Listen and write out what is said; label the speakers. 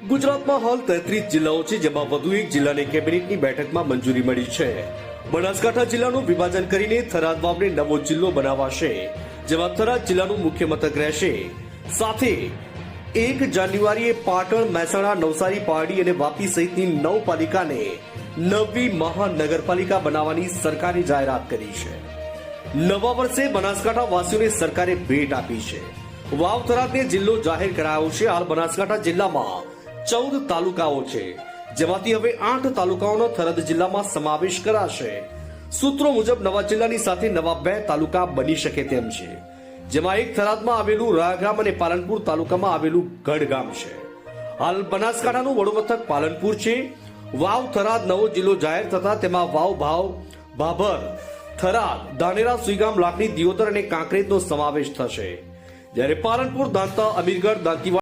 Speaker 1: ગુજરાતમાં હાલ 33 જિલ્લાઓ છે, જેમાં વધુ એક જિલ્લાને કેબિનેટની બેઠકમાં મંજૂરી મળી છે. બનાસકાંઠા જિલ્લાનું વિભાજન કરીને થરાદ વાવને નવો જિલ્લો બનાવાશે, જેમાં થરાદ જિલ્લાનું મુખ્ય મથક રહેશે. સાથે 1 જાન્યુઆરીએ પાટણ, મહેસાણા, નવસારી, પારડી અને વાપી સહિતની 9 પાલિકાને નવી મહાનગરપાલિકા બનાવવાની સરકારે જાહેરાત કરી છે. નવા વર્ષે બનાસકાંઠા વાસીઓને સરકારે ભેટ આપી છે. વાવ થરાદને જિલ્લો જાહેર કરાયો છે. હાલ બનાસકાંઠા જિલ્લામાં 14 તાલુકાઓ છે, જેમાંથી હવે 8 તાલુકાઓનો થરાદ જિલ્લામાં સમાવેશ કરાશે. સૂત્રો મુજબ નવા જિલ્લાની સાથે નવા 2 તાલુકા બની શકે તેમ છે, જેમાં એક થરાદમાં આવેલું રાહગામ અને પાલનપુર તાલુકામાં આવેલું ગઢ ગામ છે. હાલ બનાસકાંઠાનું વડું મથક પાલનપુર છે. વાવ થરાદ નવો જિલ્લો જાહેર થતા તેમાં વાવ, ભાભર, થરાદ, ધાનેરા, સુઈગામ, લાખણી, દિયોદર અને કાંકરેજનો સમાવેશ થશે. જ્યારે પાલનપુર, દાંતા, અમીરગઢ, દાંતીવાડા